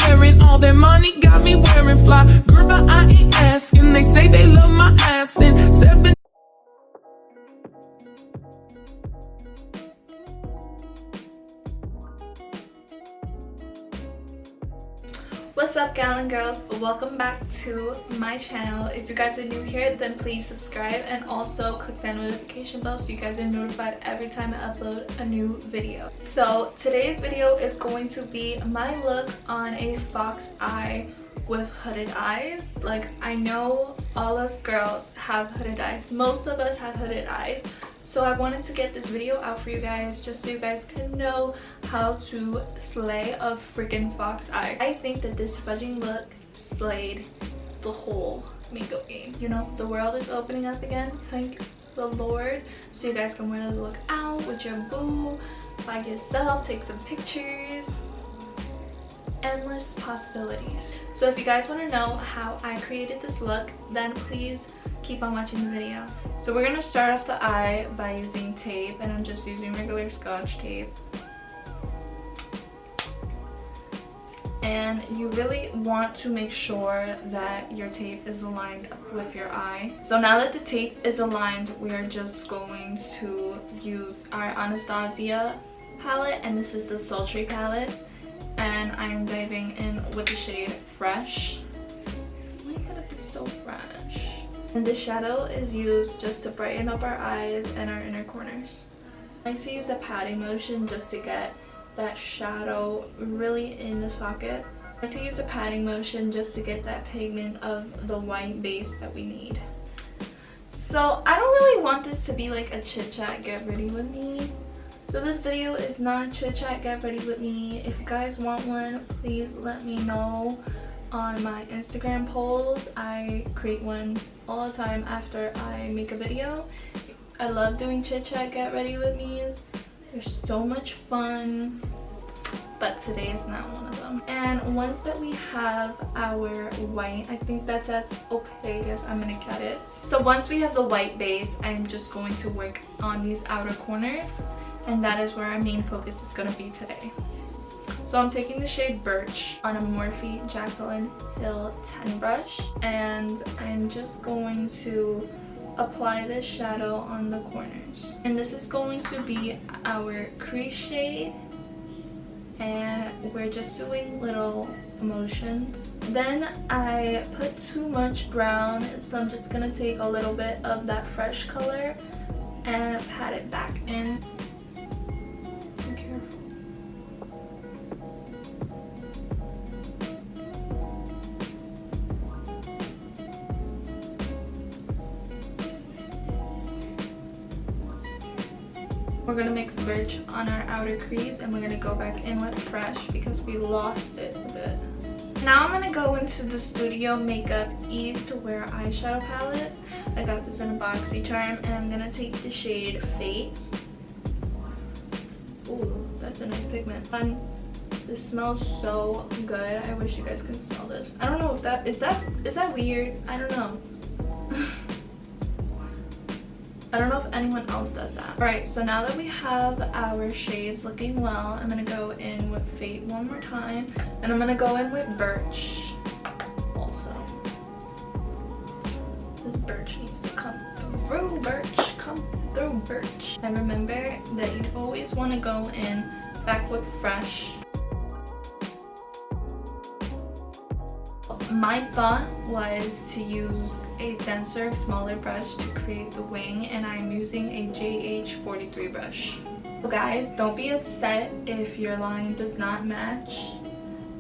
wearing. All that money got me wearing fly. Girl, but I ain't asking. They say they love my ass and 7. What's up, gallon girls? Welcome back to my channel. If you guys are new here, then please subscribe and also click that notification bell so you guys are notified every time I upload a new video. So today's video is going to be my look on a fox eye with hooded eyes. Like, I know all us girls have hooded eyes. Most of us have hooded eyes. So I wanted to get this video out for you guys just so you guys can know how to slay a freaking fox eye. I think that this fudging look slayed the whole makeup game. You know, the world is opening up again, thank the Lord. So you guys can wear the look out with your boo, by yourself, take some pictures. Endless possibilities. So if you guys want to know how I created this look, then please keep on watching the video. So we're going to start off the eye by using tape, and I'm just using regular Scotch tape. And you really want to make sure that your tape is aligned with your eye. So now that the tape is aligned, we are just going to use our Anastasia palette, and this is the Sultry palette. And I'm diving in with the shade Fresh. Why gotta be so fresh? And this shadow is used just to brighten up our eyes and our inner corners. I like to use a patting motion just to get that shadow really in the socket. I like to use a patting motion just to get that pigment of the white base that we need. So I don't really want this to be like a chit chat get ready with me. So this video is not a chit chat get ready with me. If you guys want one, please let me know on my Instagram polls. I create one all the time after I make a video. I love doing chit chat get ready with me's. They're so much fun, but today is not one of them. And once that we have our white, I think that's as opaque as I'm gonna get it. So once we have the white base, I'm just going to work on these outer corners, and that is where our main focus is going to be today. So I'm taking the shade Birch on a Morphe Jaclyn Hill 10 brush, and I'm just going to apply this shadow on the corners. And this is going to be our crease shade, and we're just doing little motions. Then I put too much brown, so I'm just going to take a little bit of that Fresh color and pat it back in. We're going to mix Birch on our outer crease, and we're going to go back in with Fresh because we lost it a bit. Now I'm going to go into the Studio Makeup Ease to Wear eyeshadow palette. I got this in a BoxyCharm, and I'm going to take the shade Fate. Ooh, that's a nice pigment. This smells so good. I wish you guys could smell this. I don't know if that is that weird? I don't know. I don't know if anyone else does that. Alright, so now that we have our shades looking well, I'm going to go in with Fate one more time. And I'm going to go in with Birch also. This Birch needs to come through, Birch. Come through, Birch. And remember that you always want to go in back with Fresh. My thought was to use a denser, smaller brush to create the wing, and I'm using a JH43 brush. So guys, don't be upset if your line does not match,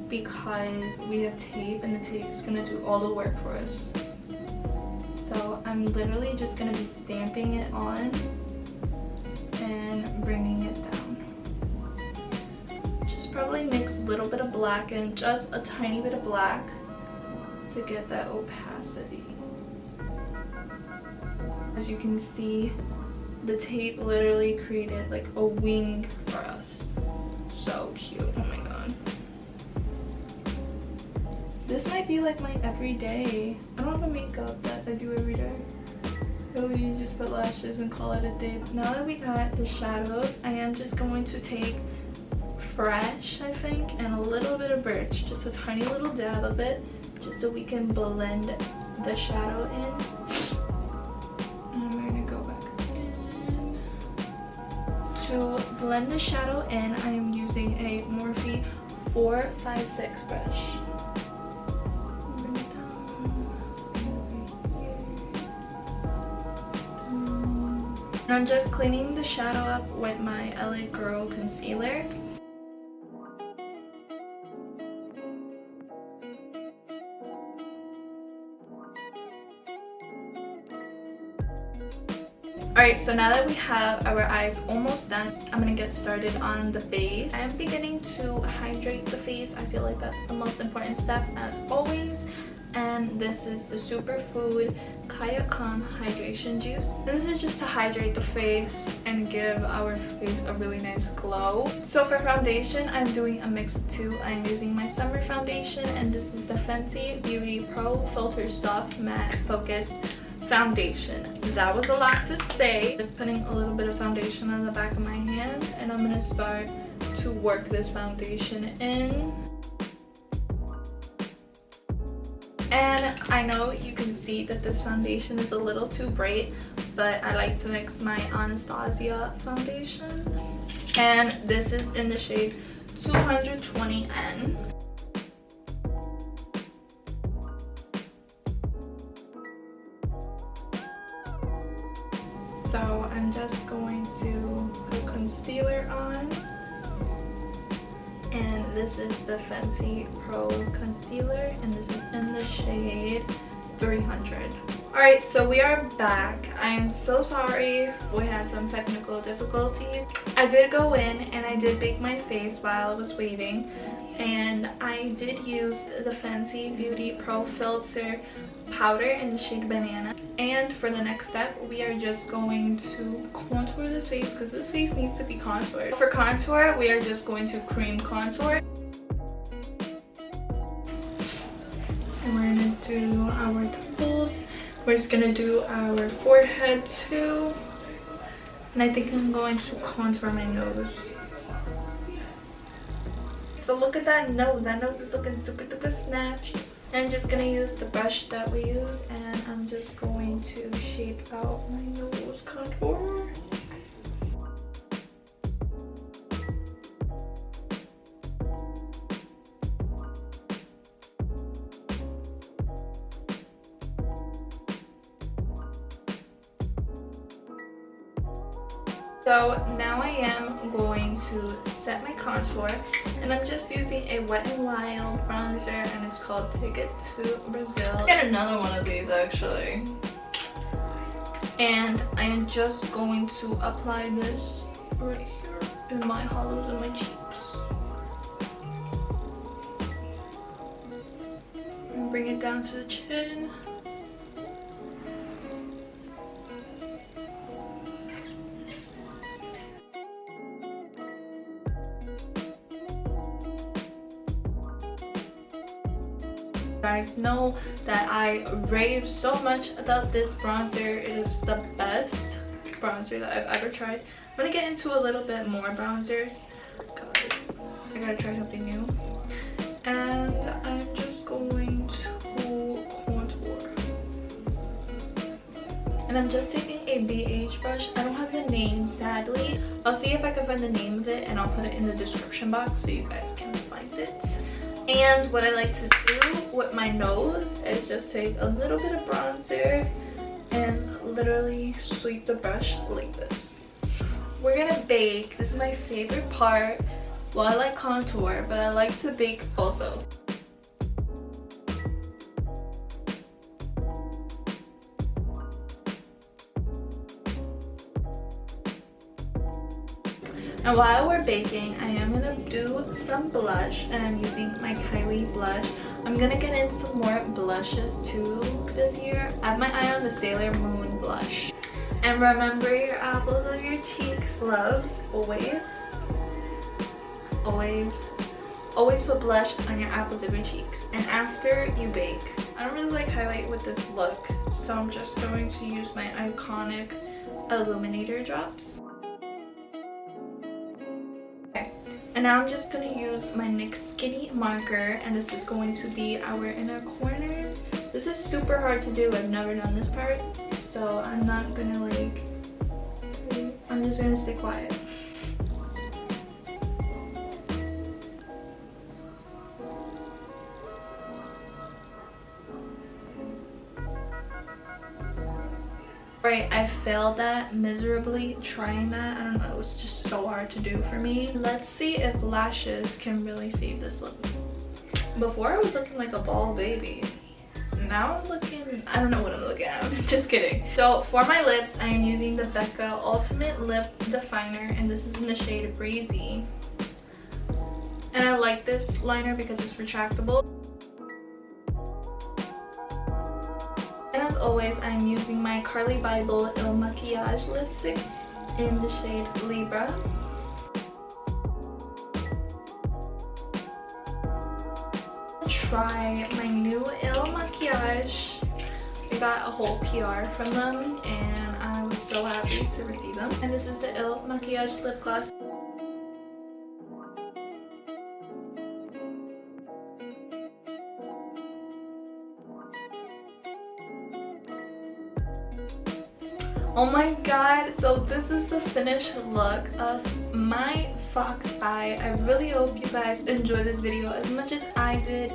because we have tape and the tape is going to do all the work for us. So I'm literally just going to be stamping it on and bringing it down. Just probably mix a little bit of black and just a tiny bit of black to get that opacity. As you can see, the tape literally created like a wing for us. So cute, oh my god. This might be like my everyday. I don't have a makeup that I do every day. So you just put lashes and call it a day. Now that we got the shadows, I am just going to take fresh, I think, and a little bit of birch, just a tiny little dab of it, just so we can blend the shadow in. And we're gonna go back in. To blend the shadow in, I am using a Morphe 456 brush. Bring it down. And I'm just cleaning the shadow up with my LA Girl concealer. Alright, so now that we have our eyes almost done, I'm gonna get started on the face. I am beginning to hydrate the face. I feel like that's the most important step as always. And this is the Superfood Kaya Calm Hydration Juice. This is just to hydrate the face and give our face a really nice glow. So for foundation, I'm doing a mix of two. I'm using my summer foundation, and this is the Fenty Beauty Pro Filter Soft Matte Focus Foundation. That was a lot to say. Just putting a little bit of foundation on the back of my hand, and I'm gonna start to work this foundation in. And I know you can see that this foundation is a little too bright, but I like to mix my Anastasia foundation, and this is in the shade 220N. So I'm just going to put concealer on, and this is the Fenty Pro Concealer, and this is in the shade 300. Alright, so we are back. I am so sorry we had some technical difficulties. I did go in and I did bake my face while I was waiting, and I did use the Fenty Beauty Pro Filter powder in the shade Banana. And for the next step, we are just going to contour this face, because this face needs to be contoured. For contour, we are just going to cream contour. And we're gonna do our temples. We're just gonna do our forehead too. And I think I'm going to contour my nose. So look at that nose. That nose is looking super duper snatched. And I'm just gonna use the brush that we used, and I'm just going to shape out my nose contour. So now I am going to set my contour, and I'm just using a Wet n Wild bronzer, and it's called Ticket to Brazil. I got another one of these actually. And I am just going to apply this right here in my hollows of my cheeks. And bring it down to the chin. Guys know that I rave so much about this bronzer. It is the best bronzer that I've ever tried. I'm gonna get into a little bit more bronzers. Guys, I gotta try something new. And I'm just going to contour. And I'm just taking a BH brush. I don't have the name, sadly. I'll see if I can find the name of it, and I'll put it in the description box so you guys can find it. And what I like to do with my nose is just take a little bit of bronzer and literally sweep the brush like this. We're gonna bake. This is my favorite part. Well, I like contour, but I like to bake also. And while we're baking, I am gonna do some blush, and I'm using my Kylie blush. I'm gonna get into some more blushes too this year. I have my eye on the Sailor Moon blush. And remember your apples of your cheeks, loves. Always put blush on your apples of your cheeks. And after you bake, I don't really like highlight with this look, so I'm just going to use my iconic illuminator drops. And now I'm just gonna use my NYX Skinny marker, and this is going to be our inner corners. This is super hard to do. I've never done this part, so I'm not gonna like, I'm just gonna stay quiet. Right, I failed that miserably trying that. I don't know, it was just so hard to do for me. Let's see if lashes can really save this look. Before I was looking like a bald baby. Now I'm looking, I don't know what I'm looking at. I'm just kidding. So for my lips, I am using the Becca Ultimate Lip Definer, and this is in the shade Breezy. And I like this liner because it's retractable. And as always, I'm using my Carly Bible Il Maquillage lipstick in the shade Libra. Try my new Il Maquillage. We got a whole PR from them, and I was so happy to receive them. And this is the Il Maquillage lip gloss. Oh my god, so this is the finished look of my fox eye. I really hope you guys enjoyed this video as much as I did.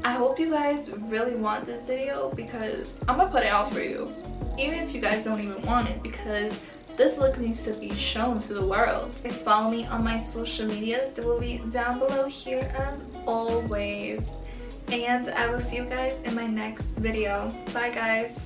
I hope you guys really want this video because I'm gonna put it out for you, even if you guys don't even want it, because this look needs to be shown to the world. Please follow me on my social medias. They will be down below here as always. And I will see you guys in my next video. Bye guys.